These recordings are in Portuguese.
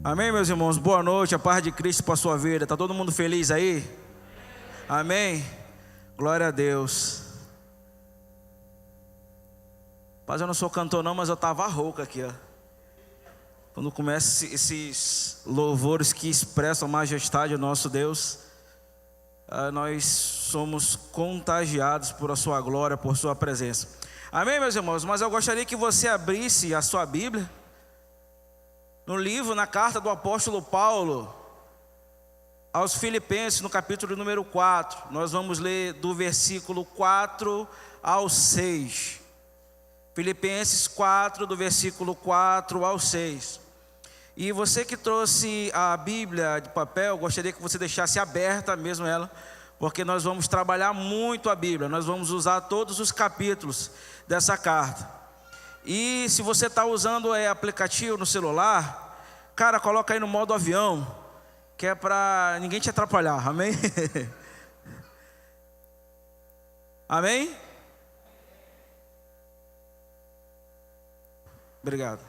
Amém, meus irmãos? Boa noite, a paz de Cristo para a sua vida. Está todo mundo feliz aí? Amém? Glória a Deus. Mas eu não sou cantor não, mas eu estava rouca aqui, ó. Quando começa esses louvores que expressam a majestade do nosso Deus, nós somos contagiados por a sua glória, por sua presença. Amém, meus irmãos? Mas eu gostaria que você abrisse a sua Bíblia no livro, na carta do apóstolo Paulo aos Filipenses, no capítulo número 4. Nós vamos ler do versículo 4 ao 6. Filipenses 4, do versículo 4 ao 6. E você que trouxe a Bíblia de papel, gostaria que você deixasse aberta mesmo ela, porque nós vamos trabalhar muito a Bíblia. Nós vamos usar todos os capítulos dessa carta. E se você está usando aplicativo no celular, cara, coloca aí no modo avião, que é para ninguém te atrapalhar, amém? Amém? Obrigado.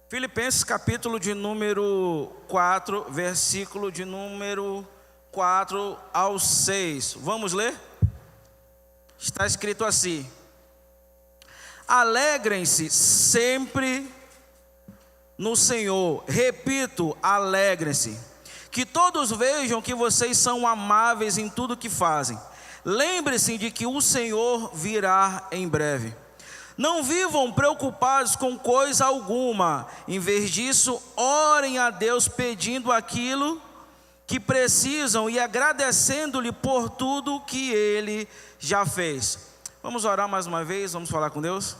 Filipenses capítulo de número 4, versículo de número 4 ao 6. Vamos ler? Está escrito assim: alegrem-se sempre no Senhor. Repito, alegrem-se. Que todos vejam que vocês são amáveis em tudo que fazem. Lembre-se de que o Senhor virá em breve. Não vivam preocupados com coisa alguma. Em vez disso, orem a Deus pedindo aquilo que precisam e agradecendo-lhe por tudo que Ele já fez. Vamos orar mais uma vez, vamos falar com Deus?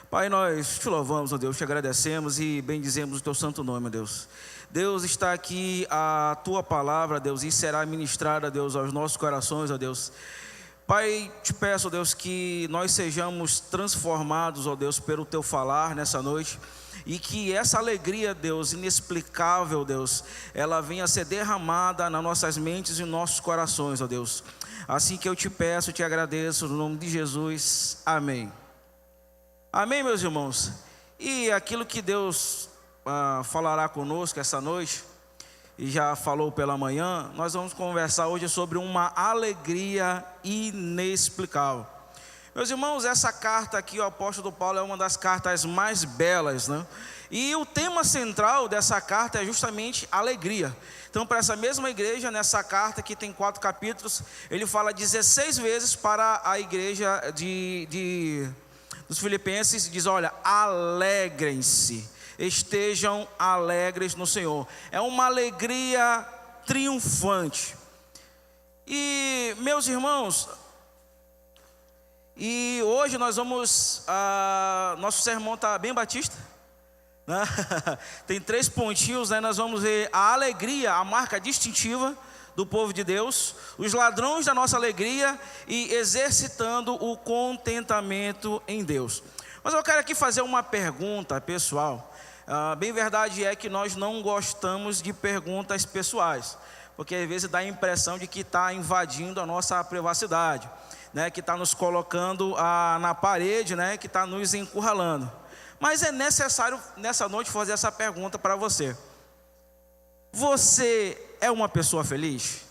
Pai, nós te louvamos, ó Deus, te agradecemos e bendizemos o teu santo nome, ó Deus. Deus, está aqui a tua palavra, Deus, e será ministrada, Deus, aos nossos corações, ó Deus. Pai, te peço, ó Deus, que nós sejamos transformados, ó Deus, pelo teu falar nessa noite. E que essa alegria, Deus, inexplicável, Deus, ela venha a ser derramada nas nossas mentes e nos nossos corações, ó Deus. Assim que eu te peço, te agradeço, no nome de Jesus, amém. Amém, meus irmãos? E aquilo que Deus falará conosco essa noite, e já falou pela manhã, nós vamos conversar hoje sobre uma alegria inexplicável. Meus irmãos, essa carta aqui, o apóstolo Paulo, é uma das cartas mais belas, né? E o tema central dessa carta é justamente alegria. Então, para essa mesma igreja, nessa carta que tem 4 capítulos, ele fala 16 vezes para a igreja dos Filipenses, diz: olha, alegrem-se, estejam alegres no Senhor. É uma alegria triunfante. E, meus irmãos, e hoje nós vamos, nosso sermão está bem batista, né? Tem 3 pontinhos, né? Nós vamos ver a alegria, a marca distintiva do povo de Deus, os ladrões da nossa alegria e exercitando o contentamento em Deus. Mas eu quero aqui fazer uma pergunta pessoal. Bem verdade é que nós não gostamos de perguntas pessoais, porque às vezes dá a impressão de que está invadindo a nossa privacidade, né, que está nos colocando na parede, né, que está nos encurralando. Mas é necessário nessa noite fazer essa pergunta para você: você é uma pessoa feliz?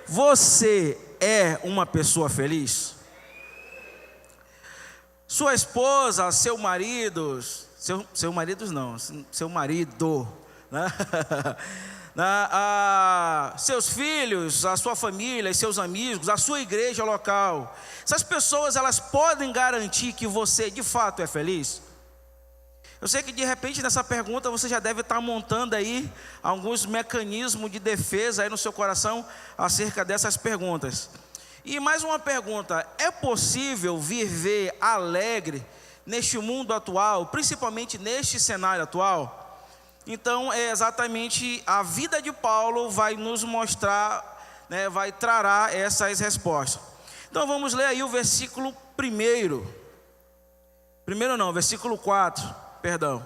Você é uma pessoa feliz? Sua esposa, seu marido, seu marido, né? Seus filhos, a sua família, seus amigos, a sua igreja local, essas pessoas, elas podem garantir que você de fato é feliz? Eu sei que de repente nessa pergunta você já deve estar montando aí alguns mecanismos de defesa aí no seu coração acerca dessas perguntas. E mais uma pergunta: é possível viver alegre neste mundo atual, principalmente neste cenário atual? Então é exatamente a vida de Paulo vai nos mostrar, né, vai trará essas respostas. Então vamos ler aí o versículo 4, perdão.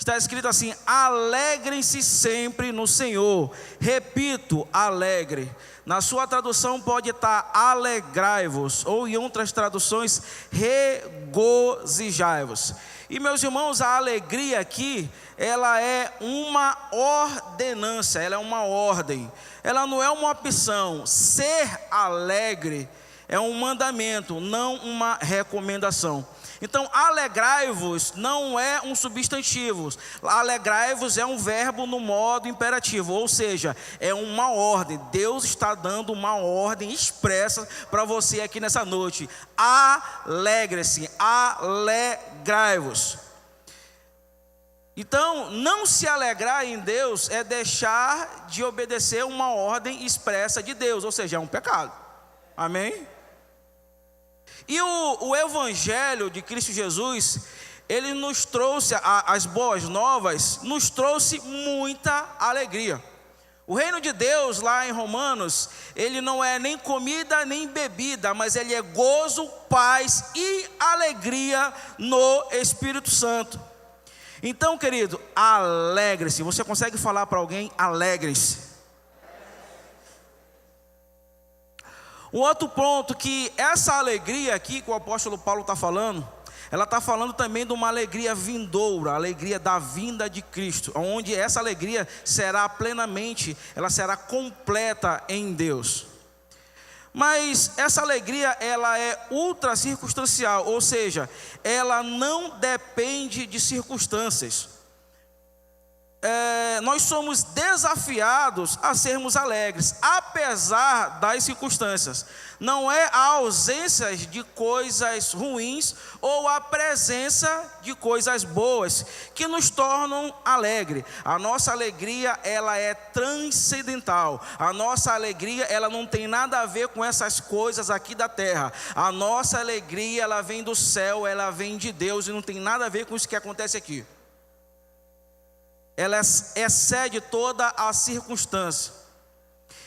está escrito assim: alegrem-se sempre no Senhor. Repito, alegre. Na sua tradução pode estar alegrai-vos, ou em outras traduções, regozijai-vos. E meus irmãos, a alegria aqui, ela é uma ordenança, ela é uma ordem, ela não é uma opção. Ser alegre é um mandamento, não uma recomendação. Então, alegrai-vos não é um substantivo, alegrai-vos é um verbo no modo imperativo, ou seja, é uma ordem. Deus está dando uma ordem expressa para você aqui nessa noite: alegre-se, alegrai-vos. Então, não se alegrar em Deus é deixar de obedecer uma ordem expressa de Deus, ou seja, é um pecado. Amém? E o Evangelho de Cristo Jesus, ele nos trouxe, as boas novas, nos trouxe muita alegria. O reino de Deus, lá em Romanos, ele não é nem comida nem bebida, mas ele é gozo, paz e alegria no Espírito Santo. Então, querido, alegre-se. Você consegue falar para alguém: alegre-se? Um outro ponto, que essa alegria aqui que o apóstolo Paulo está falando, ela está falando também de uma alegria vindoura, a alegria da vinda de Cristo, onde essa alegria será plenamente, ela será completa em Deus. Mas essa alegria, ela é ultra circunstancial, ou seja, ela não depende de circunstâncias. Nós somos desafiados a sermos alegres, apesar das circunstâncias. Não é a ausência de coisas ruins ou a presença de coisas boas que nos tornam alegres. A nossa alegria, ela é transcendental. A nossa alegria, ela não tem nada a ver com essas coisas aqui da terra. A nossa alegria, ela vem do céu, ela vem de Deus e não tem nada a ver com isso que acontece aqui. Ela excede toda a circunstância.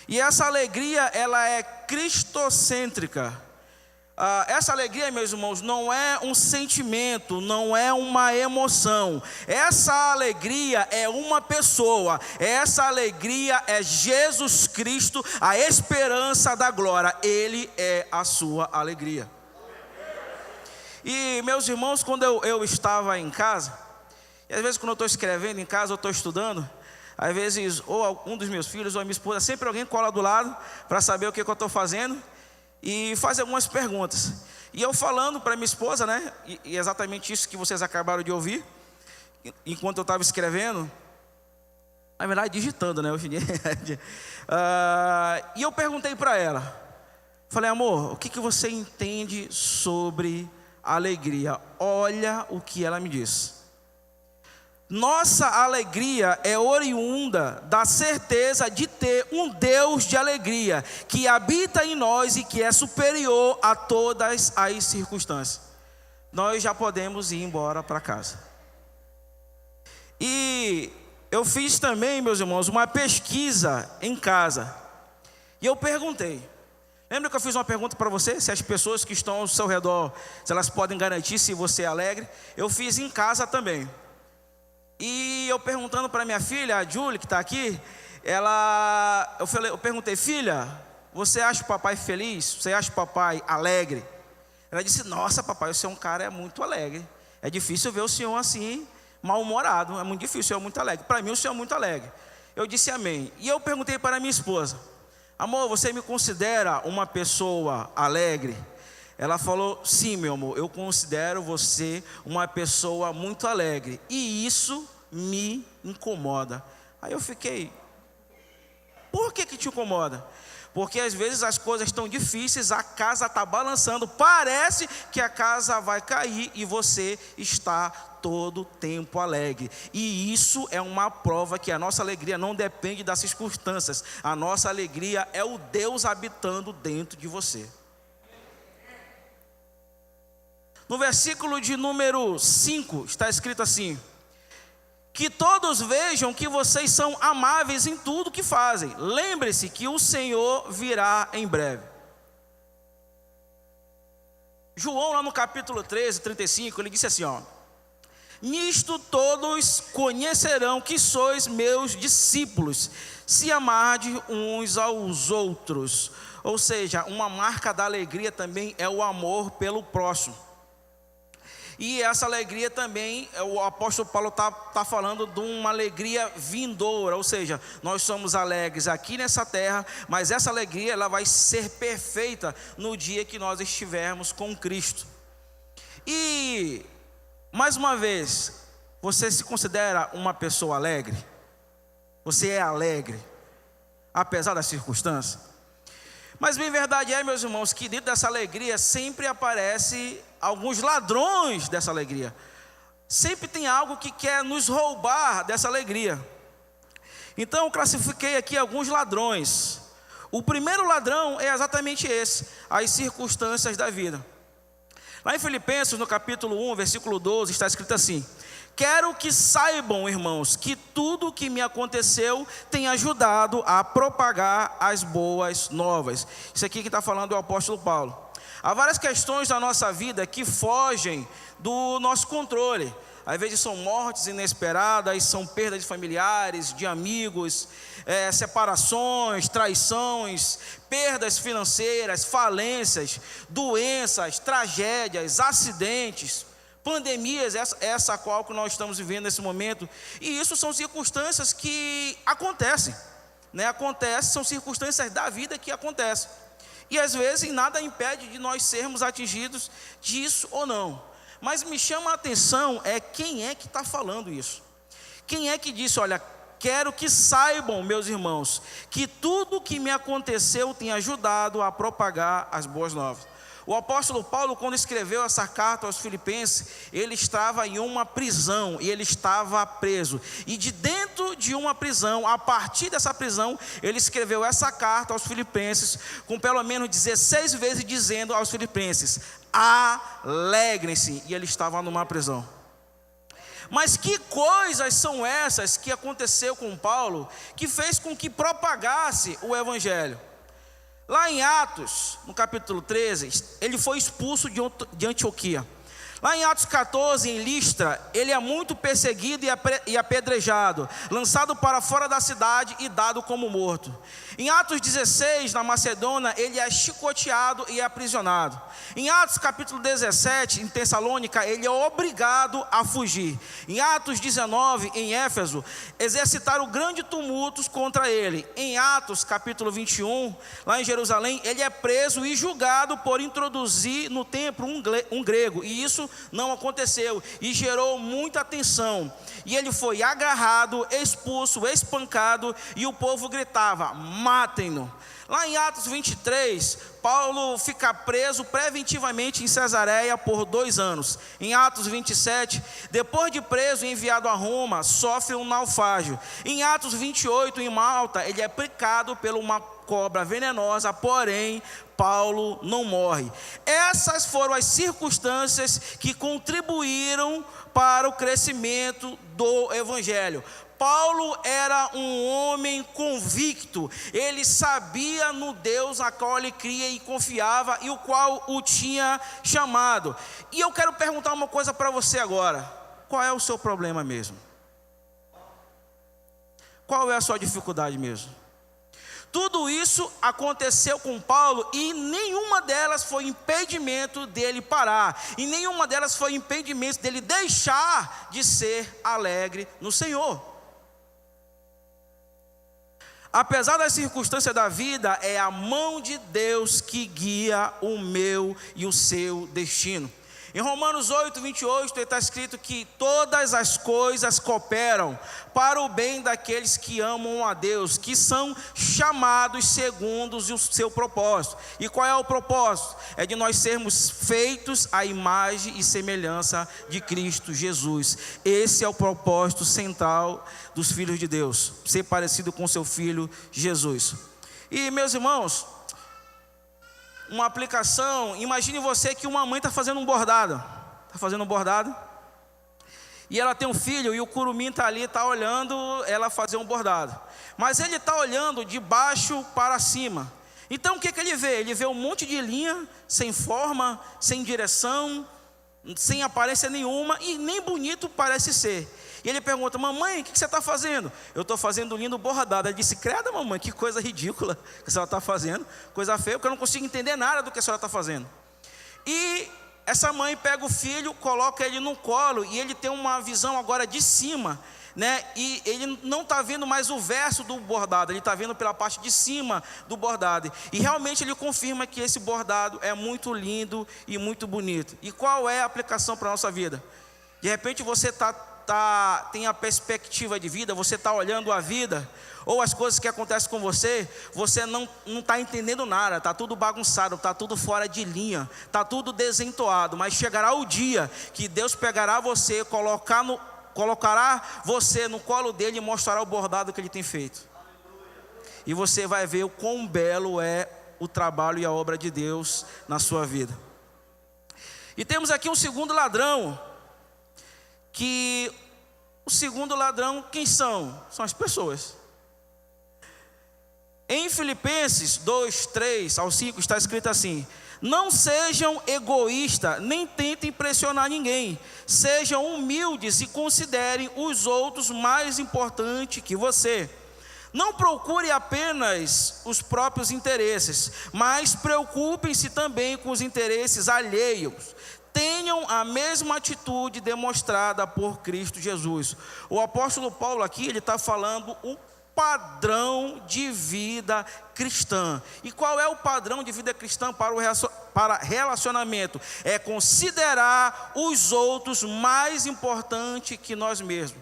E essa alegria, ela é cristocêntrica. Essa alegria, meus irmãos, não é um sentimento, não é uma emoção. Essa alegria é uma pessoa. Essa alegria é Jesus Cristo, a esperança da glória. Ele é a sua alegria. E, meus irmãos, quando eu estava em casa, e às vezes quando eu estou escrevendo em casa, eu estou estudando, às vezes ou um dos meus filhos ou a minha esposa, sempre alguém cola do lado para saber o que eu estou fazendo e faz algumas perguntas. E eu falando para minha esposa, né, e exatamente isso que vocês acabaram de ouvir, enquanto eu estava escrevendo, na verdade digitando, né, hoje em dia. E eu perguntei para ela, falei: amor, o que você entende sobre alegria? Olha o que ela me disse. Nossa alegria é oriunda da certeza de ter um Deus de alegria, que habita em nós e que é superior a todas as circunstâncias. Nós já podemos ir embora para casa. E eu fiz também, meus irmãos, uma pesquisa em casa. E eu perguntei. Lembra que eu fiz uma pergunta para você? Se as pessoas que estão ao seu redor, se elas podem garantir se você é alegre? Eu fiz em casa também. E eu perguntando para minha filha, a Julie, que está aqui, eu perguntei: filha, você acha o papai feliz? Você acha o papai alegre? Ela disse: nossa, papai, o senhor é um cara muito alegre. É difícil ver o senhor assim, mal-humorado. É muito difícil, o senhor é muito alegre. Para mim, o senhor é muito alegre. Eu disse amém. E eu perguntei para minha esposa: amor, você me considera uma pessoa alegre? Ela falou: sim, meu amor, eu considero você uma pessoa muito alegre. E isso me incomoda. Aí eu fiquei: por que te incomoda? Porque às vezes as coisas estão difíceis, a casa está balançando, parece que a casa vai cair e você está todo o tempo alegre. E isso é uma prova que a nossa alegria não depende das circunstâncias. A nossa alegria é o Deus habitando dentro de você. No versículo de número 5 está escrito assim: que todos vejam que vocês são amáveis em tudo que fazem. Lembre-se que o Senhor virá em breve. João, lá no capítulo 13, 35, ele disse assim, Nisto todos conhecerão que sois meus discípulos, se amardes uns aos outros. Ou seja, uma marca da alegria também é o amor pelo próximo. E essa alegria também, o apóstolo Paulo está falando de uma alegria vindoura, ou seja, nós somos alegres aqui nessa terra, mas essa alegria ela vai ser perfeita no dia que nós estivermos com Cristo. E, mais uma vez, você se considera uma pessoa alegre? Você é alegre, apesar das circunstâncias? Mas bem verdade é, meus irmãos, que dentro dessa alegria sempre aparece alguns ladrões dessa alegria. Sempre tem algo que quer nos roubar dessa alegria. Então eu classifiquei aqui alguns ladrões. O primeiro ladrão é exatamente esse: as circunstâncias da vida. Lá em Filipenses, no capítulo 1, versículo 12, está escrito assim: quero que saibam, irmãos, que tudo o que me aconteceu tem ajudado a propagar as boas novas. Isso aqui que está falando o apóstolo Paulo. Há várias questões da nossa vida que fogem do nosso controle. Às vezes são mortes inesperadas, são perdas de familiares, de amigos, separações, traições, perdas financeiras, falências, doenças, tragédias, acidentes, pandemias, essa qual que nós estamos vivendo nesse momento. E isso são circunstâncias que acontecem, né? São circunstâncias da vida que acontecem. E às vezes nada impede de nós sermos atingidos disso ou não. Mas me chama a atenção quem é que está falando isso. Quem é que disse: olha, quero que saibam, meus irmãos, que tudo o que me aconteceu tem ajudado a propagar as boas novas. O apóstolo Paulo, quando escreveu essa carta aos Filipenses, ele estava em uma prisão e ele estava preso. E de dentro de uma prisão, a partir dessa prisão, ele escreveu essa carta aos Filipenses, com pelo menos 16 vezes dizendo aos Filipenses: alegrem-se. E ele estava numa prisão. Mas que coisas são essas que aconteceu com Paulo, que fez com que propagasse o Evangelho? Lá em Atos, no capítulo 13, ele foi expulso de Antioquia. Lá em Atos 14, em Listra, ele é muito perseguido e apedrejado, lançado para fora da cidade e dado como morto. Em Atos 16, na Macedônia, ele é chicoteado e aprisionado. Em Atos capítulo 17, em Tessalônica, ele é obrigado a fugir. Em Atos 19, em Éfeso, exercitaram grandes tumultos contra ele. Em Atos capítulo 21, lá em Jerusalém, ele é preso e julgado por introduzir no templo um grego. E isso não aconteceu e gerou muita tensão. E ele foi agarrado, expulso, espancado, e o povo gritava: matem-no. Lá em Atos 23, Paulo fica preso preventivamente em Cesareia por 2 anos. Em Atos 27, depois de preso e enviado a Roma, sofre um naufrágio. Em Atos 28, em Malta, ele é picado por uma cobra venenosa, porém Paulo não morre. Essas foram as circunstâncias que contribuíram para o crescimento do Evangelho. Paulo era um homem convicto, ele sabia no Deus a qual ele cria e confiava, e o qual o tinha chamado. E eu quero perguntar uma coisa para você agora: qual é o seu problema mesmo? Qual é a sua dificuldade mesmo? Tudo isso aconteceu com Paulo e nenhuma delas foi impedimento dele parar, e nenhuma delas foi impedimento dele deixar de ser alegre no Senhor. Apesar das circunstâncias da vida, é a mão de Deus que guia o meu e o seu destino. Em Romanos 8, 28, está escrito que todas as coisas cooperam para o bem daqueles que amam a Deus, que são chamados segundo o seu propósito. E qual é o propósito? É de nós sermos feitos à imagem e semelhança de Cristo Jesus. Esse é o propósito central dos filhos de Deus, ser parecido com seu filho Jesus. E meus irmãos, uma aplicação: imagine você que uma mãe está fazendo um bordado. E ela tem um filho e o curumim está ali, está olhando ela fazer um bordado. Mas ele está olhando de baixo para cima. Então o que ele vê? Ele vê um monte de linha, sem forma, sem direção. sem aparência nenhuma e nem bonito parece ser. E ele pergunta: mamãe, o que você está fazendo? Eu estou fazendo um lindo bordado. Ela disse: credo, mamãe, que coisa ridícula que a senhora está fazendo, coisa feia, porque eu não consigo entender nada do que a senhora está fazendo. E essa mãe pega o filho, coloca ele no colo, e ele tem uma visão agora de cima, né? E ele não está vendo mais o verso do bordado, ele está vendo pela parte de cima do bordado. E realmente ele confirma que esse bordado é muito lindo e muito bonito. E qual é a aplicação para a nossa vida? De repente você tem a perspectiva de vida, você está olhando a vida, ou as coisas que acontecem com você, você não está entendendo nada, está tudo bagunçado, está tudo fora de linha, está tudo desentoado. Mas chegará o dia que Deus pegará você, colocará você no colo dele e mostrará o bordado que ele tem feito. E você vai ver o quão belo é o trabalho e a obra de Deus na sua vida. E temos aqui um segundo ladrão, que o segundo ladrão, quem são? São as pessoas. Em Filipenses 2, 3 ao 5 está escrito assim: não sejam egoístas, nem tentem impressionar ninguém. Sejam humildes e considerem os outros mais importantes que você. Não procure apenas os próprios interesses, mas preocupem-se também com os interesses alheios. Tenham a mesma atitude demonstrada por Cristo Jesus. O apóstolo Paulo aqui, ele está falando o padrão de vida cristã. E qual é o padrão de vida cristã para relacionamento? É considerar os outros mais importantes que nós mesmos.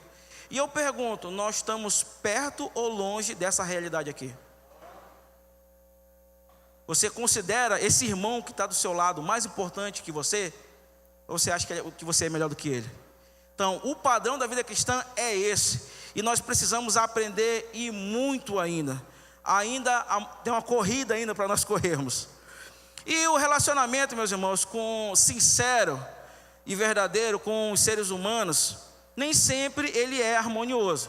E eu pergunto, nós estamos perto ou longe dessa realidade aqui? Você considera esse irmão que está do seu lado mais importante que você? Ou você acha que você é melhor do que ele? Então, o padrão da vida cristã é esse. E nós precisamos aprender e muito ainda. Tem uma corrida ainda para nós corrermos. E o relacionamento, meus irmãos, sincero e verdadeiro com os seres humanos, nem sempre ele é harmonioso.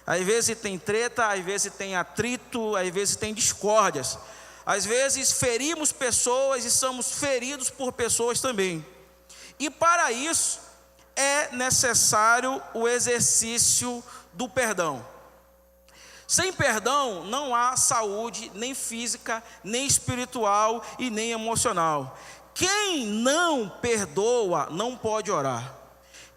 Às vezes tem treta, às vezes tem atrito, às vezes tem discórdias. Às vezes ferimos pessoas e somos feridos por pessoas também. E para isso é necessário o exercício do perdão. Sem perdão não há saúde, nem física, nem espiritual e nem emocional. Quem não perdoa não pode orar.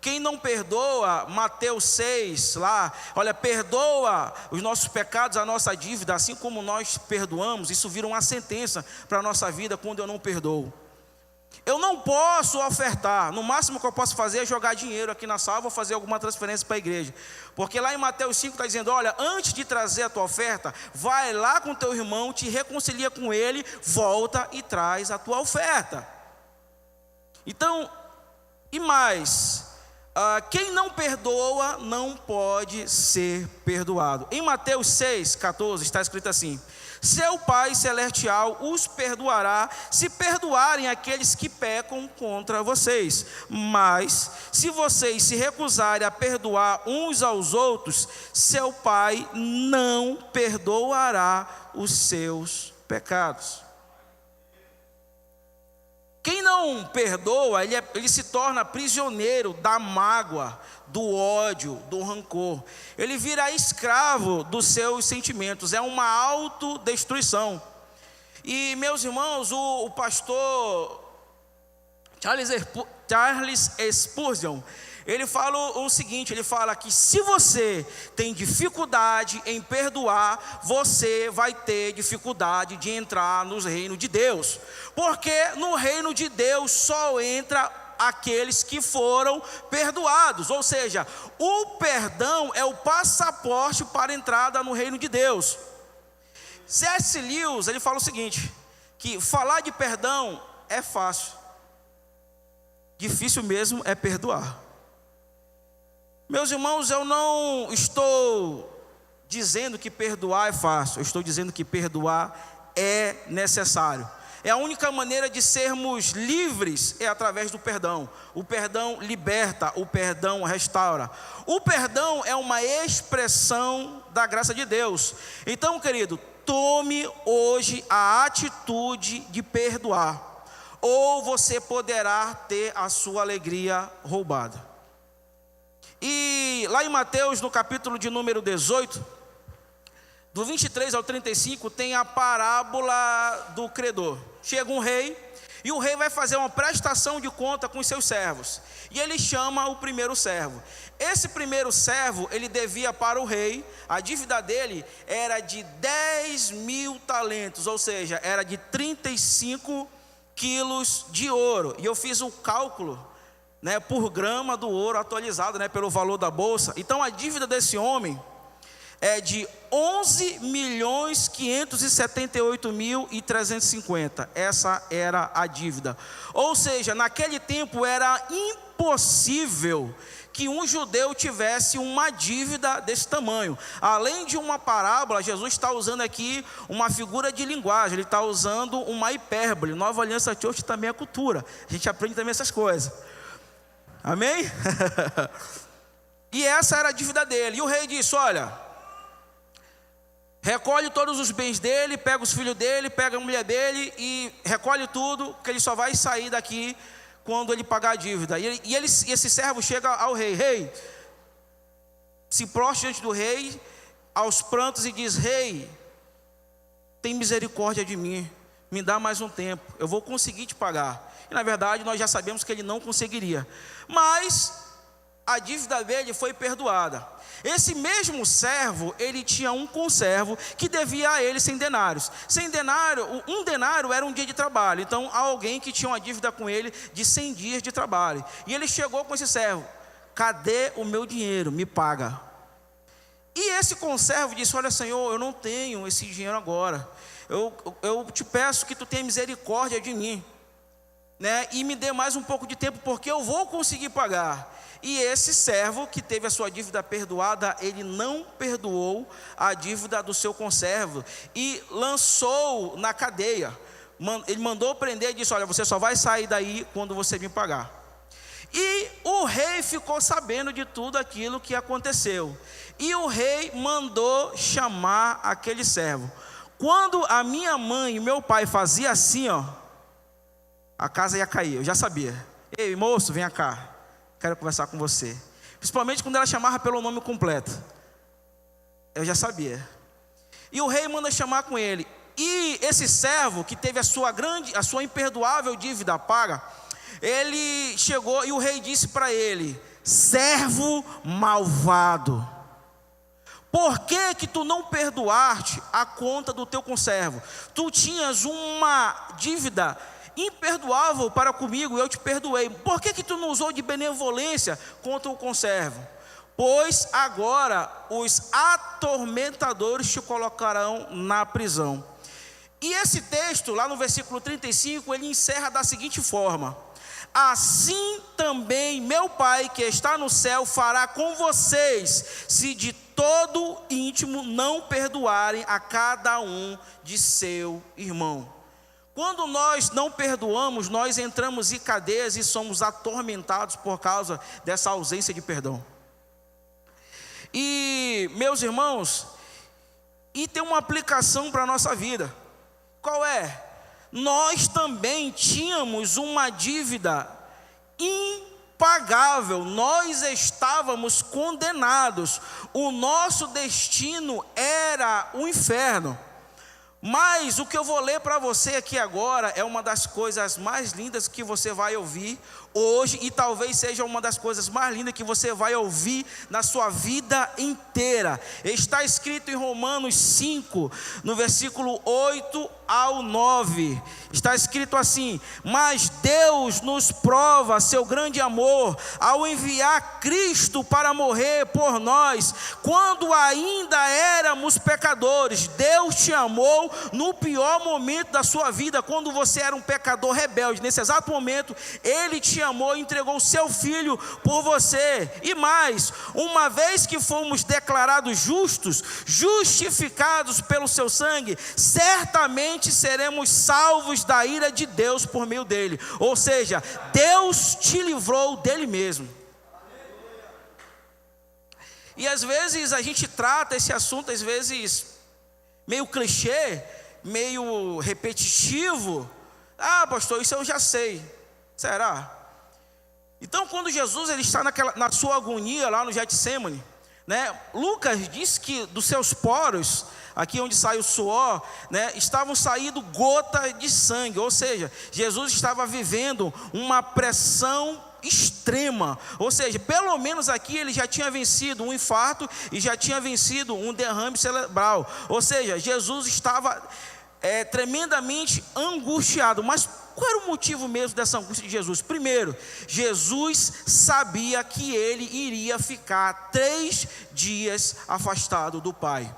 Quem não perdoa, Mateus 6, lá, olha, perdoa os nossos pecados, a nossa dívida, assim como nós perdoamos. Isso vira uma sentença para a nossa vida quando eu não perdoo. Eu não posso ofertar, no máximo que eu posso fazer é jogar dinheiro aqui na sala, vou fazer alguma transferência para a igreja. Porque lá em Mateus 5 está dizendo, olha, antes de trazer a tua oferta, vai lá com teu irmão, te reconcilia com ele, volta e traz a tua oferta. Então, e mais, quem não perdoa não pode ser perdoado. Em Mateus 6, 14 está escrito assim: seu Pai Celestial os perdoará se perdoarem aqueles que pecam contra vocês. Mas, se vocês se recusarem a perdoar uns aos outros, seu Pai não perdoará os seus pecados. Quem não perdoa, ele se torna prisioneiro da mágoa, do ódio, do rancor. Ele vira escravo dos seus sentimentos. É uma autodestruição. E, meus irmãos, o pastor Charles Spurgeon, ele fala o seguinte, ele fala que se você tem dificuldade em perdoar, você vai ter dificuldade de entrar no reino de Deus. Porque no reino de Deus só entra aqueles que foram perdoados. Ou seja, o perdão é o passaporte para a entrada no reino de Deus. C.S. Lewis, ele fala o seguinte, que falar de perdão é fácil, difícil mesmo é perdoar. Meus irmãos, eu não estou dizendo que perdoar é fácil, eu estou dizendo que perdoar é necessário. É a única maneira de sermos livres é através do perdão. O perdão liberta, o perdão restaura. O perdão é uma expressão da graça de Deus. Então, querido, tome hoje a atitude de perdoar. ou você poderá ter a sua alegria roubada. E lá em Mateus, no capítulo de número 18, do 23 ao 35, tem a parábola do credor. Chega um rei, e o rei vai fazer uma prestação de conta com os seus servos. E ele chama o primeiro servo. Esse primeiro servo, ele devia para o rei, a dívida dele era de 10.000 talentos, ou seja, era de 35 quilos de ouro. E eu fiz um cálculo, por grama do ouro atualizado, pelo valor da bolsa. Então a dívida desse homem é de 11.578.350. Essa era a dívida. Ou seja, naquele tempo era impossível que um judeu tivesse uma dívida desse tamanho. Além de uma parábola, Jesus está usando aqui uma figura de linguagem. Ele está usando uma hipérbole. Nova Aliança Church também é cultura. A gente aprende também essas coisas. Amém? E essa era a dívida dele. E o rei disse: olha, recolhe todos os bens dele, pega os filhos dele, pega a mulher dele e recolhe tudo, que ele só vai sair daqui quando ele pagar a dívida. E esse servo chega ao rei: rei, se prostra diante do rei aos prantos e diz: rei, tem misericórdia de mim, me dá mais um tempo, eu vou conseguir te pagar. E na verdade nós já sabemos que ele não conseguiria, mas a dívida dele foi perdoada. Esse mesmo servo, ele tinha um conservo que devia a ele 100 denários. 100 denários, um denário era um dia de trabalho. Então, há alguém que tinha uma dívida com ele de 100 dias de trabalho. E ele chegou com esse servo: cadê o meu dinheiro? Me paga. E esse conservo disse: olha, Senhor, eu não tenho esse dinheiro agora. Eu te peço que tu tenha misericórdia de mim, e me dê mais um pouco de tempo, porque eu vou conseguir pagar. E esse servo que teve a sua dívida perdoada, ele não perdoou a dívida do seu conservo e lançou na cadeia. Ele mandou prender e disse: olha, você só vai sair daí quando você me pagar. E o rei ficou sabendo de tudo aquilo que aconteceu. E o rei mandou chamar aquele servo. Quando a minha mãe e meu pai faziam assim, a casa ia cair, eu já sabia. Ei, moço, vem cá, quero conversar com você. Principalmente quando ela chamava pelo nome completo, eu já sabia. E o rei manda chamar com ele. E esse servo que teve a sua imperdoável dívida paga, ele chegou e o rei disse para ele: servo malvado, por que tu não perdoaste a conta do teu conservo? Tu tinhas uma dívida imperdoável para comigo, eu te perdoei. Por que tu não usou de benevolência contra o conservo? Pois agora os atormentadores te colocarão na prisão. E esse texto, lá no versículo 35, ele encerra da seguinte forma: assim também meu Pai que está no céu fará com vocês, se de todo íntimo não perdoarem a cada um de seu irmão. Quando nós não perdoamos, nós entramos em cadeias e somos atormentados por causa dessa ausência de perdão. E, meus irmãos, e tem uma aplicação para a nossa vida. Qual é? Nós também tínhamos uma dívida impagável, nós estávamos condenados, o nosso destino era o inferno. Mas o que eu vou ler para você aqui agora é uma das coisas mais lindas que você vai ouvir hoje, e talvez seja uma das coisas mais lindas que você vai ouvir na sua vida inteira. Está escrito em Romanos 5, no versículo 8 ao 9, está escrito assim: mas Deus nos prova seu grande amor ao enviar Cristo para morrer por nós, quando ainda éramos pecadores. Deus te amou no pior momento da sua vida, quando você era um pecador rebelde. Nesse exato momento, Ele te amou e entregou o seu Filho por você. E mais, uma vez que fomos declarados justos, justificados pelo seu sangue, certamente seremos salvos da ira de Deus por meio dele. Ou seja, Deus te livrou dele mesmo. E às vezes a gente trata esse assunto, às vezes meio clichê, meio repetitivo. Ah, pastor, isso eu já sei. Será? Então, quando Jesus ele está na sua agonia lá no Getsêmani, né, Lucas diz que dos seus poros, aqui onde sai o suor, né, estavam saindo gotas de sangue. Ou seja, Jesus estava vivendo uma pressão extrema. Ou seja, pelo menos aqui ele já tinha vencido um infarto e já tinha vencido um derrame cerebral. Ou seja, Jesus estava tremendamente angustiado. Mas qual era o motivo mesmo dessa angústia de Jesus? Primeiro, Jesus sabia que ele iria ficar 3 dias afastado do Pai.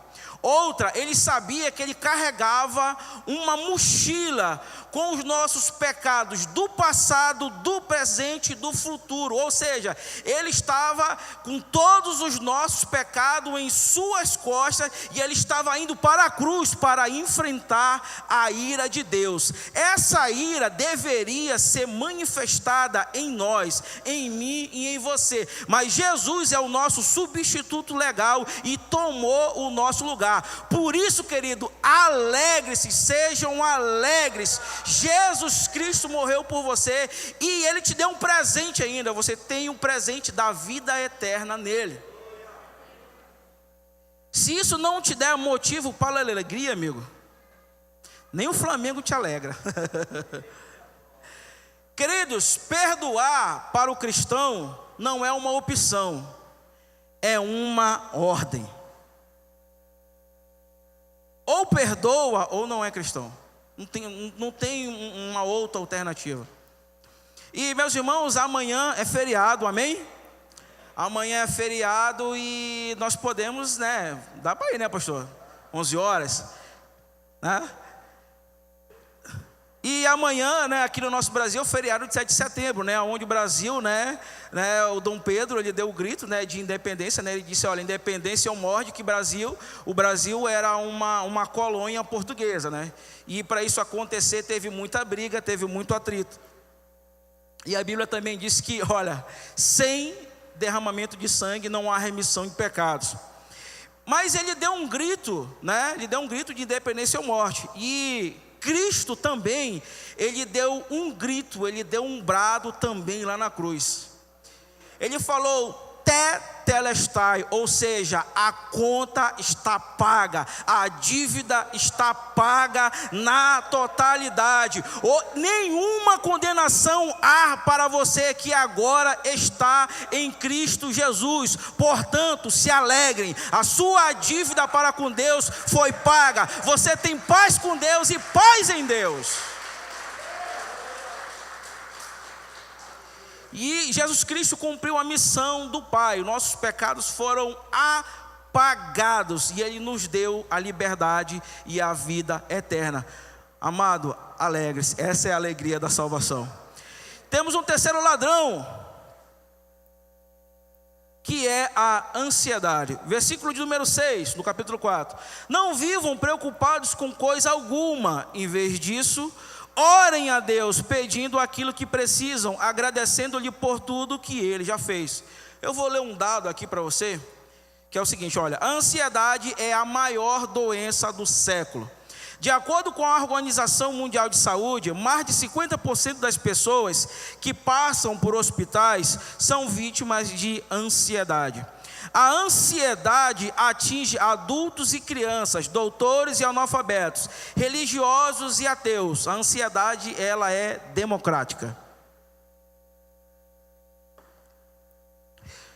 Outra, ele sabia que ele carregava uma mochila com os nossos pecados do passado, do presente e do futuro. Ou seja, ele estava com todos os nossos pecados em suas costas e ele estava indo para a cruz para enfrentar a ira de Deus. Essa ira deveria ser manifestada em nós, em mim e em você. Mas Jesus é o nosso substituto legal e tomou o nosso lugar. Por isso, querido, alegre-se, sejam alegres. Jesus Cristo morreu por você e Ele te deu um presente ainda. Você tem um presente da vida eterna nele. Se isso não te der motivo para a alegria, amigo, nem o Flamengo te alegra. Queridos, perdoar para o cristão não é uma opção, é uma ordem. Ou perdoa ou não é cristão. Não tem uma outra alternativa. E meus irmãos, amanhã é feriado, amém? Amanhã é feriado e nós podemos, né? Dá para ir, né, pastor? 11 horas, né? E amanhã, né, aqui no nosso Brasil, é o feriado de 7 de setembro, né, onde o Brasil, né, o Dom Pedro, ele deu o grito, né, de independência, né, ele disse, olha, independência ou morte, que o Brasil era uma colônia portuguesa, né, e para isso acontecer teve muita briga, teve muito atrito. E a Bíblia também diz que, olha, sem derramamento de sangue não há remissão de pecados. Mas ele deu um grito, né, ele deu um grito de independência ou morte, e Cristo também, ele deu um grito, ele deu um brado também lá na cruz. Ele falou, tetelestai, ou seja, a conta está paga, a dívida está paga na totalidade. Nenhuma condenação há para você que agora está em Cristo Jesus. Portanto, se alegrem, a sua dívida para com Deus foi paga. Você tem paz com Deus e paz em Deus. E Jesus Cristo cumpriu a missão do Pai. Nossos pecados foram apagados e Ele nos deu a liberdade e a vida eterna. Amado, alegre-se. Essa é a alegria da salvação. Temos um terceiro ladrão, que é a ansiedade. Versículo de número 6, no capítulo 4. Não vivam preocupados com coisa alguma. Em vez disso, orem a Deus, pedindo aquilo que precisam, agradecendo-lhe por tudo que Ele já fez. Eu vou ler um dado aqui para você, que é o seguinte, olha, a ansiedade é a maior doença do século. De acordo com a Organização Mundial de Saúde, mais de 50% das pessoas que passam por hospitais são vítimas de ansiedade. A ansiedade atinge adultos e crianças, doutores e analfabetos, religiosos e ateus. A ansiedade, ela é democrática.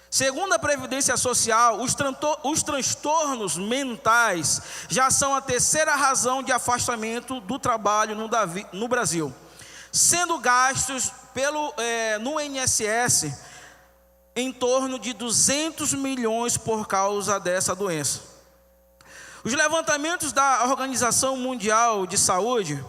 Segundo a Previdência Social, os transtornos mentais já são a terceira razão de afastamento do trabalho no Brasil, sendo gastos no INSS em torno de 200 milhões por causa dessa doença. Os levantamentos da Organização Mundial de Saúde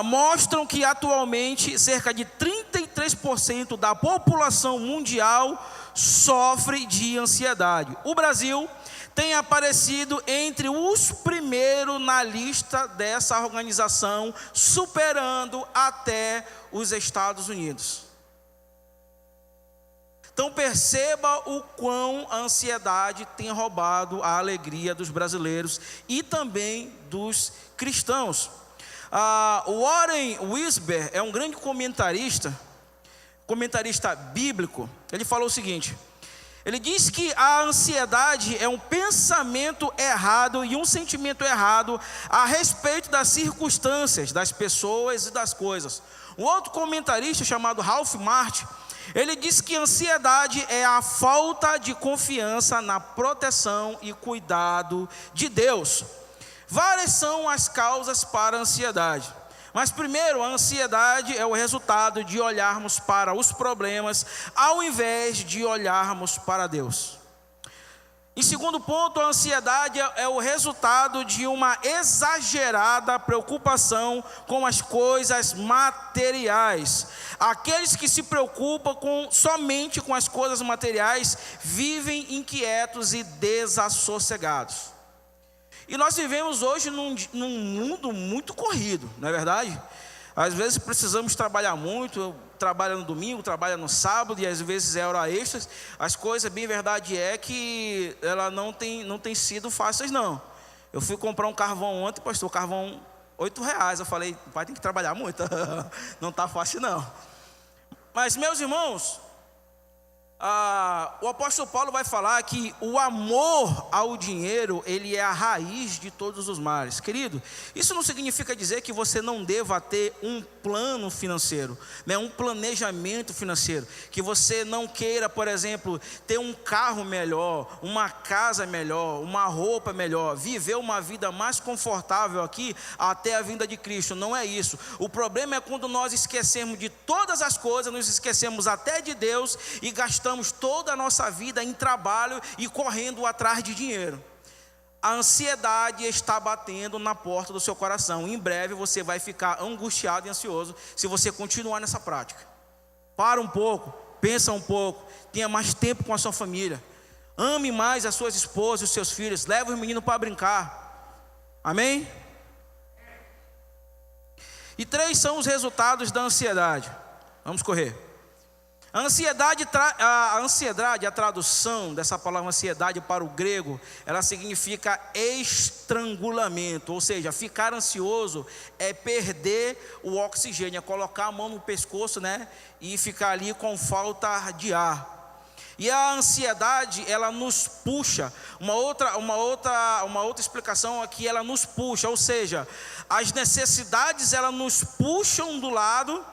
mostram que atualmente cerca de 33% da população mundial sofre de ansiedade. O Brasil tem aparecido entre os primeiros na lista dessa organização, superando até os Estados Unidos. Então perceba o quão a ansiedade tem roubado a alegria dos brasileiros e também dos cristãos. Warren Wiersbe é um grande comentarista bíblico. Ele falou o seguinte: ele diz que a ansiedade é um pensamento errado e um sentimento errado a respeito das circunstâncias, das pessoas e das coisas. Um outro comentarista chamado Ralph Martin, ele diz que a ansiedade é a falta de confiança na proteção e cuidado de Deus. Várias são as causas para a ansiedade. Mas primeiro, a ansiedade é o resultado de olharmos para os problemas ao invés de olharmos para Deus. Em segundo ponto, a ansiedade é o resultado de uma exagerada preocupação com as coisas materiais. Aqueles que se preocupam somente com as coisas materiais vivem inquietos e desassossegados. E nós vivemos hoje num mundo muito corrido, não é verdade? Às vezes precisamos trabalhar muito, trabalha no domingo, trabalha no sábado, e às vezes é hora extras. As coisas, bem verdade é que ela não tem sido fáceis não. Eu fui comprar um carvão ontem, pastor, carvão R$8. Eu falei, pai, tem que trabalhar muito, não está fácil não. Mas meus irmãos, o apóstolo Paulo vai falar que o amor ao dinheiro, ele é a raiz de todos os males. Querido, isso não significa dizer que você não deva ter um plano financeiro, né, um planejamento financeiro, que você não queira, por exemplo, ter um carro melhor, uma casa melhor, uma roupa melhor, viver uma vida mais confortável aqui até a vinda de Cristo. Não é isso. O problema é quando nós esquecemos de todas as coisas, nos esquecemos até de Deus e gastamos toda a nossa vida em trabalho e correndo atrás de dinheiro. A ansiedade está batendo na porta do seu coração. Em breve você vai ficar angustiado e ansioso se você continuar nessa prática. Para um pouco, pensa um pouco, tenha mais tempo com a sua família, ame mais as suas esposas e os seus filhos, leve os meninos para brincar. Amém? E 3 são os resultados da ansiedade. Vamos correr. A ansiedade, a tradução dessa palavra ansiedade para o grego, ela significa estrangulamento, ou seja, ficar ansioso é perder o oxigênio, é colocar a mão no pescoço, né, e ficar ali com falta de ar. E a ansiedade, ela nos puxa. Uma outra explicação aqui, ela nos puxa, ou seja, as necessidades, elas nos puxam do lado,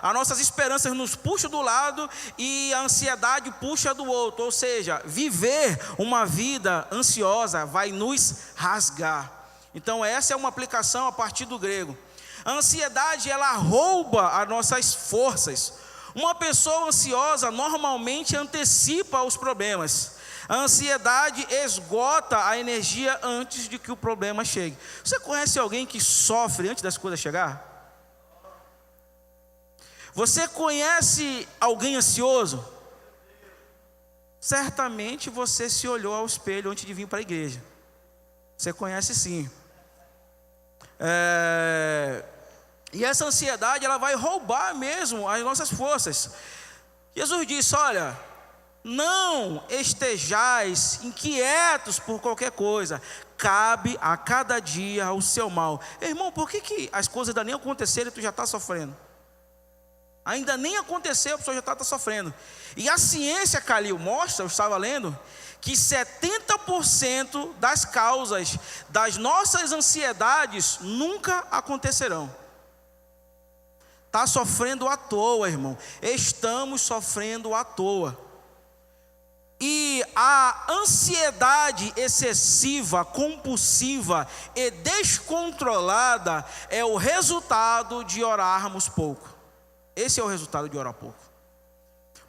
as nossas esperanças nos puxam do lado e a ansiedade puxa do outro. Ou seja, viver uma vida ansiosa vai nos rasgar. Então essa é uma aplicação a partir do grego. A ansiedade, ela rouba as nossas forças. Uma pessoa ansiosa normalmente antecipa os problemas. A ansiedade esgota a energia antes de que o problema chegue. Você conhece alguém que sofre antes das coisas chegar? Você conhece alguém ansioso? Certamente você se olhou ao espelho antes de vir para a igreja. Você conhece sim. E essa ansiedade, ela vai roubar mesmo as nossas forças. Jesus disse: olha, não estejais inquietos por qualquer coisa, cabe a cada dia o seu mal. Irmão, por que as coisas ainda nem aconteceram e tu já está sofrendo? Ainda nem aconteceu, a pessoa já está sofrendo. E a ciência, Calil, mostra, eu estava lendo, que 70% das causas das nossas ansiedades nunca acontecerão. Está sofrendo à toa, irmão. Estamos sofrendo à toa. E a ansiedade excessiva, compulsiva e descontrolada é o resultado de orarmos pouco. Esse é o resultado de orar pouco.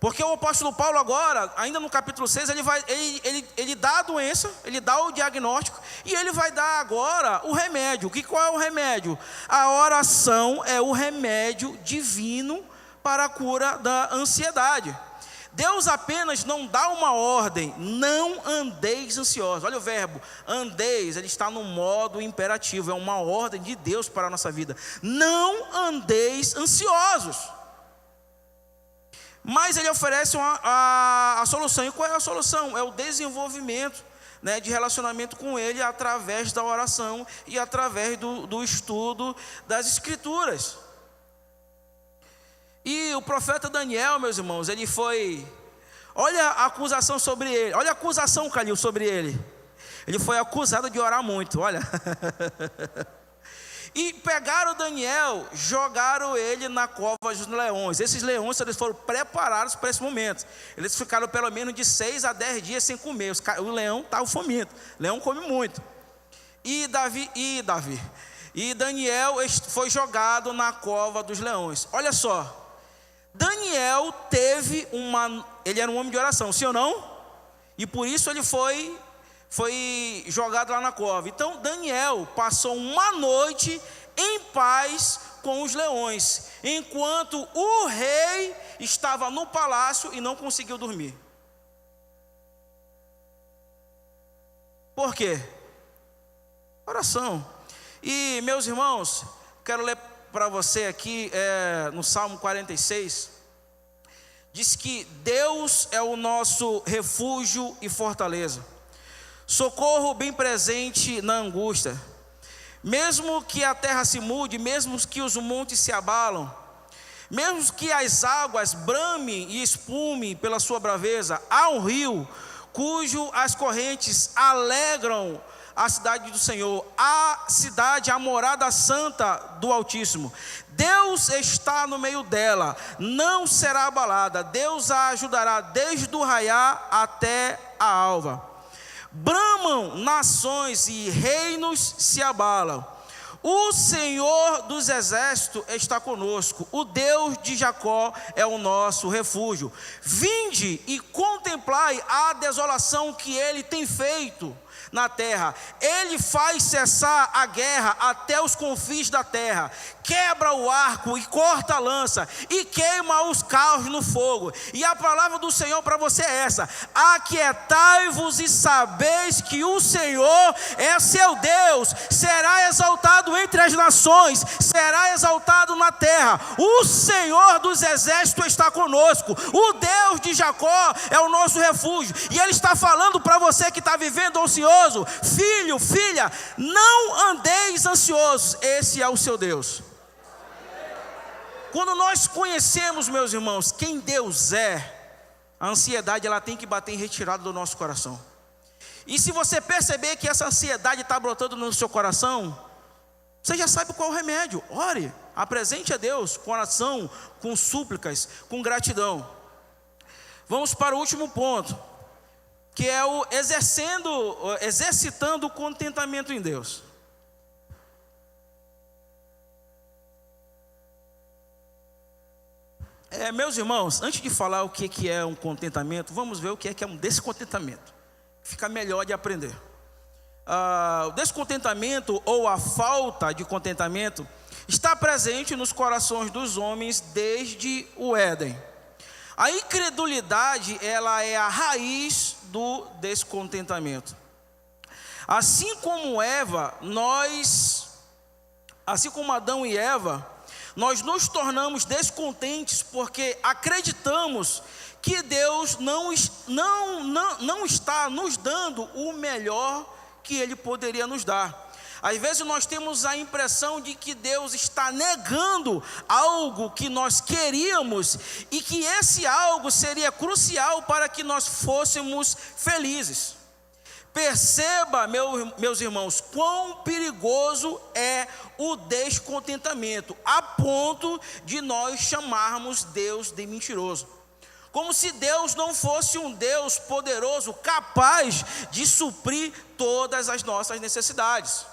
Porque o apóstolo Paulo agora, ainda no capítulo 6, ele dá a doença, ele dá o diagnóstico, e ele vai dar agora o remédio. Qual é o remédio? A oração é o remédio divino para a cura da ansiedade. Deus apenas não dá uma ordem: não andeis ansiosos. Olha o verbo, andeis, ele está no modo imperativo, é uma ordem de Deus para a nossa vida. Não andeis ansiosos. Mas ele oferece a solução. E qual é a solução? É o desenvolvimento. né, de relacionamento com Ele através da oração e através do estudo das Escrituras. E o profeta Daniel, meus irmãos, ele foi... Olha a acusação sobre ele, olha a acusação, Calil, sobre ele. Ele foi acusado de orar muito, olha. E pegaram Daniel, jogaram ele na cova dos leões. Esses leões, eles foram preparados para esse momento. Eles ficaram pelo menos de 6 a 10 dias sem comer. O leão estava faminto, o leão come muito. E Daniel foi jogado na cova dos leões. Olha só, Daniel ele era um homem de oração, sim ou não? E por isso ele foi jogado lá na cova. Então Daniel passou uma noite em paz com os leões, enquanto o rei estava no palácio e não conseguiu dormir. Por quê? Oração. E meus irmãos, quero ler para você aqui no Salmo 46. Diz que Deus é o nosso refúgio e fortaleza, socorro bem presente na angústia. Mesmo que a terra se mude, mesmo que os montes se abalam, mesmo que as águas bramem e espumem pela sua braveza, há um rio cujo as correntes alegram a cidade do Senhor, a cidade, a morada santa do Altíssimo. Deus está no meio dela, não será abalada. Deus a ajudará desde o raiar até a alva. Bramam nações e reinos se abalam. O Senhor dos exércitos está conosco. O Deus de Jacó é o nosso refúgio. Vinde e contemplai a desolação que Ele tem feito na terra. Ele faz cessar a guerra até os confins da terra, quebra o arco e corta a lança, e queima os carros no fogo. E a palavra do Senhor para você é essa: aquietai-vos e sabeis que o Senhor é seu Deus. Será exaltado entre as nações, será exaltado na terra. O Senhor dos exércitos está conosco. O Deus de Jacó é o nosso refúgio. E Ele está falando para você que está vivendo ansioso: filho, filha, não andeis ansiosos, esse é o seu Deus. Quando nós conhecemos, meus irmãos, quem Deus é, a ansiedade ela tem que bater em retirada do nosso coração. E se você perceber que essa ansiedade está brotando no seu coração, você já sabe qual é o remédio. Ore, apresente a Deus com oração, com súplicas, com gratidão. Vamos para o último ponto, que é o exercitando o contentamento em Deus. Meus irmãos, antes de falar o que é um contentamento, vamos ver o que é um descontentamento. Fica melhor de aprender. O descontentamento ou a falta de contentamento está presente nos corações dos homens desde o Éden. A incredulidade, ela é a raiz do descontentamento. Assim como Adão e Eva, nós nos tornamos descontentes porque acreditamos que Deus não está nos dando o melhor que Ele poderia nos dar. Às vezes nós temos a impressão de que Deus está negando algo que nós queríamos e que esse algo seria crucial para que nós fôssemos felizes. Perceba, meus irmãos, quão perigoso é o descontentamento, a ponto de nós chamarmos Deus de mentiroso. Como se Deus não fosse um Deus poderoso, capaz de suprir todas as nossas necessidades.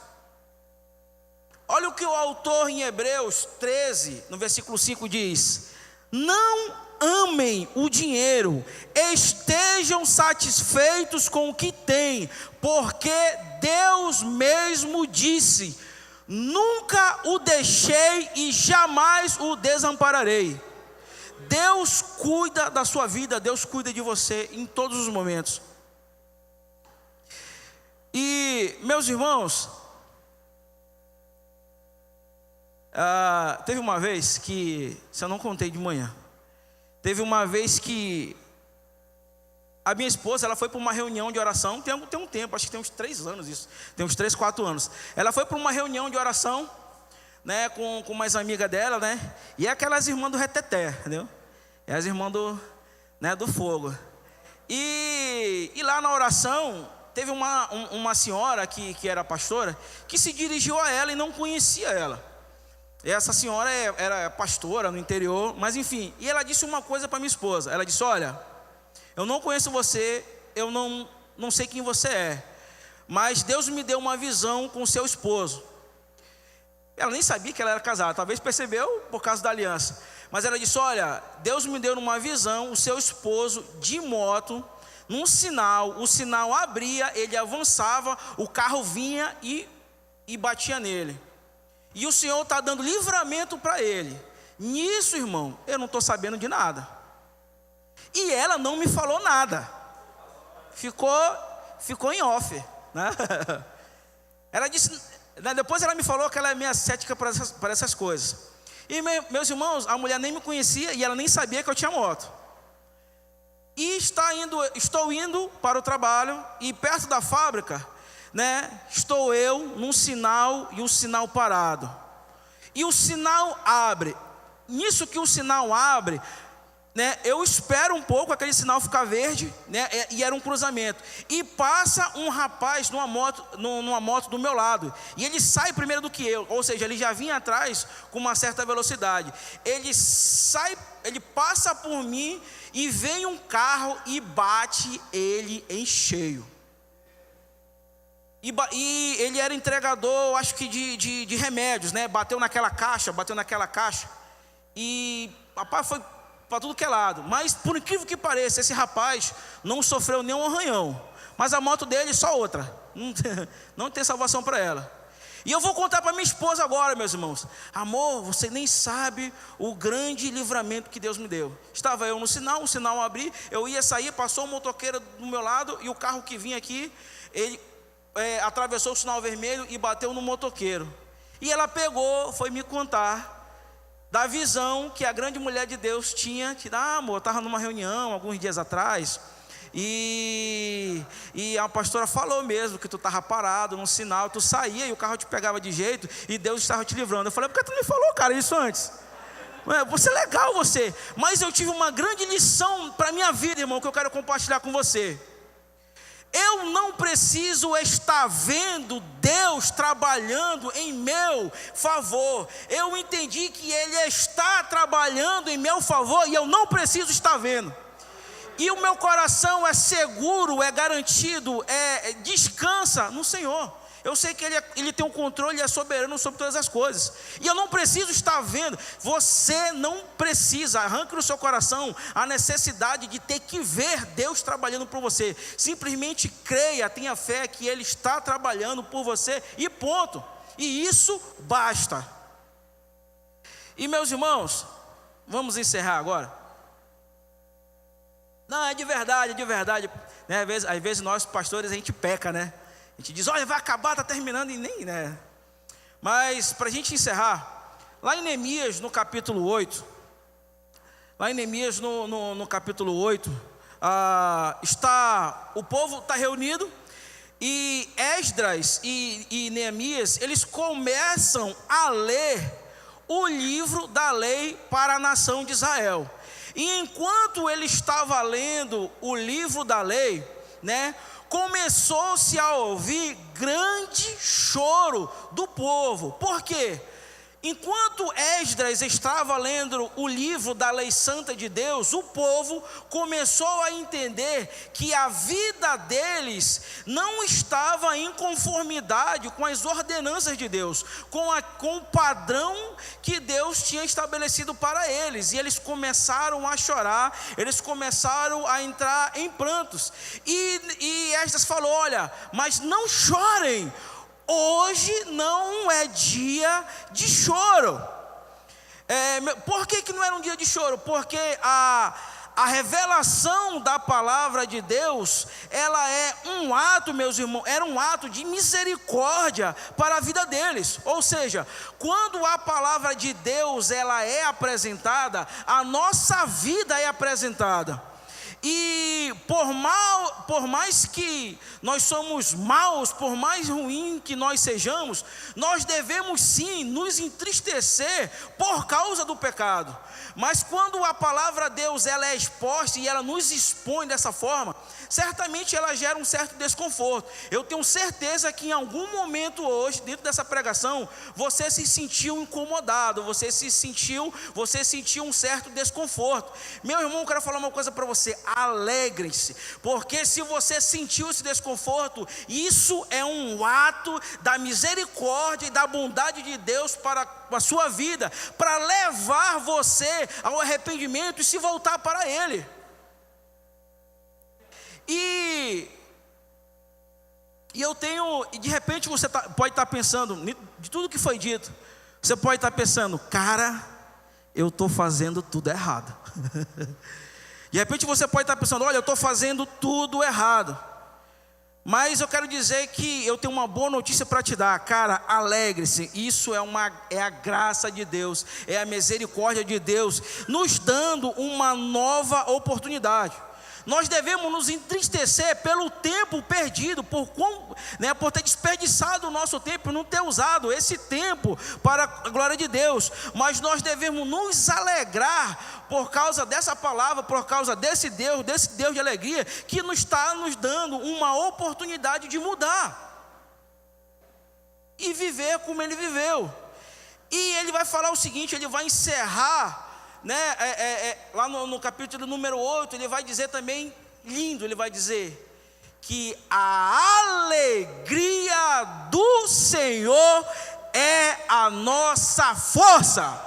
Olha o que o autor em Hebreus 13, no versículo 5 diz: não amem o dinheiro, estejam satisfeitos com o que têm, porque Deus mesmo disse: nunca o deixei e jamais o desampararei. Deus cuida da sua vida, Deus cuida de você em todos os momentos. E, meus irmãos, teve uma vez que, se eu não contei de manhã, teve uma vez que a minha esposa, ela foi para uma reunião de oração, tem um tempo, acho que tem uns 3 anos isso, tem uns 3, 4 anos. Ela foi para uma reunião de oração, né, com umas amigas dela, né, e é aquelas irmãs do reteté, entendeu? É as irmãs do fogo. E lá na oração, teve uma senhora que era pastora, que se dirigiu a ela e não conhecia ela. Essa senhora era pastora no interior, mas enfim, e ela disse uma coisa para minha esposa. Ela disse: olha, eu não conheço você, eu não sei quem você é, mas Deus me deu uma visão com o seu esposo. Ela nem sabia que ela era casada, talvez percebeu por causa da aliança. Mas ela disse: olha, Deus me deu numa visão o seu esposo de moto, num sinal, o sinal abria, ele avançava, o carro vinha e batia nele. E o Senhor está dando livramento para ele. Nisso, irmão, eu não estou sabendo de nada. E ela não me falou nada. Ficou em off, né? Ela disse, depois ela me falou que ela é meio cética para essas coisas. E meus irmãos, a mulher nem me conhecia e ela nem sabia que eu tinha moto. E estou indo para o trabalho e perto da fábrica, né, estou eu num sinal e um sinal parado. E o sinal abre. Nisso que o sinal abre, né, eu espero um pouco aquele sinal ficar verde, né, e era um cruzamento. E passa um rapaz numa moto do meu lado. E ele sai primeiro do que eu, ou seja, ele já vinha atrás com uma certa velocidade. Ele passa por mim e vem um carro e bate ele em cheio. E ele era entregador, acho que de remédios, né? Bateu naquela caixa. E rapaz, foi para tudo que é lado. Mas por incrível que pareça, esse rapaz não sofreu nenhum arranhão. Mas a moto dele, só outra. Não tem salvação para ela. E eu vou contar para minha esposa agora, meus irmãos. Amor, você nem sabe o grande livramento que Deus me deu. Estava eu no sinal, o sinal abri, eu ia sair, passou um motoqueiro do meu lado, e o carro que vinha aqui, ele atravessou o sinal vermelho e bateu no motoqueiro. E ela foi me contar da visão que a grande mulher de Deus tinha. Amor, eu estava numa reunião alguns dias atrás, e a pastora falou mesmo que tu estava parado num sinal, tu saía e o carro te pegava de jeito, e Deus estava te livrando. Eu falei: por que tu não me falou, cara, isso antes? Você é legal, você. Mas eu tive uma grande lição para a minha vida, irmão, que eu quero compartilhar com você. Eu não preciso estar vendo Deus trabalhando em meu favor. Eu entendi que Ele está trabalhando em meu favor e eu não preciso estar vendo. E o meu coração é seguro, é garantido, descansa no Senhor. Eu sei que Ele tem o controle e é soberano sobre todas as coisas. E eu não preciso estar vendo. Você não precisa, arranque no seu coração a necessidade de ter que ver Deus trabalhando por você. Simplesmente creia, tenha fé que Ele está trabalhando por você e ponto. E isso basta. E meus irmãos, vamos encerrar agora. Não, é de verdade. Né? Às vezes nós pastores a gente peca, né? A gente diz: olha, vai acabar, está terminando, e nem, né? Mas para a gente encerrar, lá em Neemias no capítulo 8, no capítulo 8, o povo está reunido, e Esdras e Neemias, eles começam a ler o livro da lei para a nação de Israel. E enquanto ele estava lendo o livro da lei, né, começou-se a ouvir grande choro do povo. Por quê? Enquanto Esdras estava lendo o livro da lei santa de Deus, o povo começou a entender que a vida deles não estava em conformidade com as ordenanças de Deus, com o padrão que Deus tinha estabelecido para eles. E eles começaram a chorar, eles começaram a entrar em prantos. E Esdras falou: olha, mas não chorem, hoje não é dia de choro. Por que não era um dia de choro? Porque a revelação da palavra de Deus, ela é um ato, meus irmãos, era um ato de misericórdia para a vida deles. Ou seja, quando a palavra de Deus ela é apresentada, a nossa vida é apresentada. E por mais que nós somos maus, por mais ruim que nós sejamos, nós devemos sim nos entristecer por causa do pecado. Mas quando a palavra de Deus ela é exposta e ela nos expõe dessa forma, certamente ela gera um certo desconforto. Eu tenho certeza que em algum momento hoje, dentro dessa pregação, você se sentiu incomodado, você sentiu um certo desconforto. Meu irmão, eu quero falar uma coisa para você: alegre-se, porque se você sentiu esse desconforto, isso é um ato da misericórdia e da bondade de Deus para a sua vida, para levar você ao arrependimento e se voltar para Ele. E de repente você pode estar pensando, de tudo que foi dito, você pode estar pensando, cara, eu estou fazendo tudo errado. De repente você pode estar pensando, olha, eu estou fazendo tudo errado. Mas eu quero dizer que eu tenho uma boa notícia para te dar, cara, alegre-se. Isso é a graça de Deus, é a misericórdia de Deus, nos dando uma nova oportunidade. Nós devemos nos entristecer pelo tempo perdido, por ter desperdiçado o nosso tempo, não ter usado esse tempo para a glória de Deus. Mas nós devemos nos alegrar por causa dessa palavra, por causa desse Deus de alegria, que nos está nos dando uma oportunidade de mudar e viver como Ele viveu. E Ele vai falar o seguinte, Ele vai encerrar, lá no capítulo número 8, ele vai dizer também, lindo, ele vai dizer que a alegria do Senhor é a nossa força.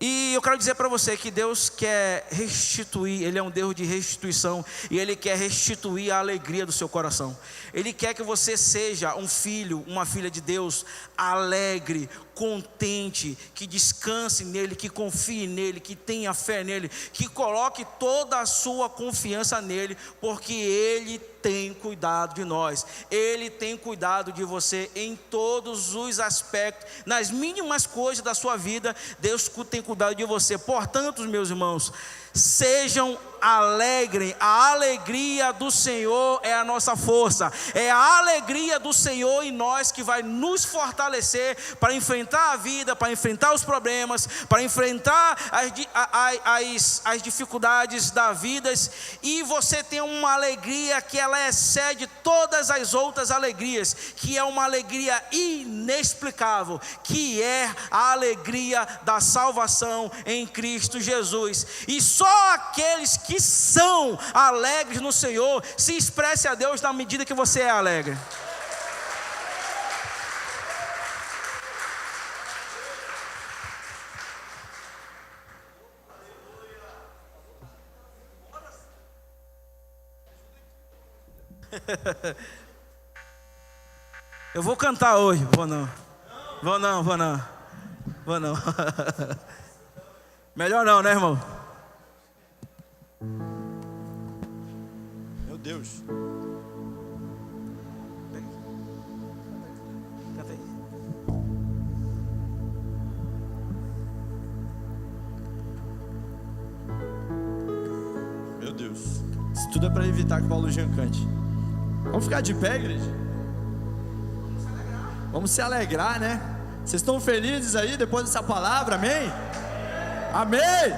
E eu quero dizer para você que Deus quer restituir, Ele é um Deus de restituição, e Ele quer restituir a alegria do seu coração. Ele quer que você seja um filho, uma filha de Deus, alegre, contente, que descanse nele, que confie nele, que tenha fé nele, que coloque toda a sua confiança nele, porque Ele tem cuidado de nós, Ele tem cuidado de você em todos os aspectos, nas mínimas coisas da sua vida, Deus tem cuidado de você. Portanto, meus irmãos, sejam alegres, a alegria do Senhor é a nossa força, é a alegria do Senhor em nós que vai nos fortalecer para enfrentar a vida, para enfrentar os problemas, para enfrentar as dificuldades da vida, e você tem uma alegria que ela excede todas as outras alegrias, que é uma alegria inexplicável, que é a alegria da salvação em Cristo Jesus. E só aqueles que são alegres no Senhor se expresse a Deus na medida que você é alegre. Eu vou cantar hoje, vou não. Melhor não, né, irmão? Meu Deus. Canta aí. Meu Deus. Isso tudo é para evitar que o Paulo Jean cante. Vamos ficar de pé, igreja? Vamos se alegrar, né? Vocês estão felizes aí depois dessa palavra, amém? Amém!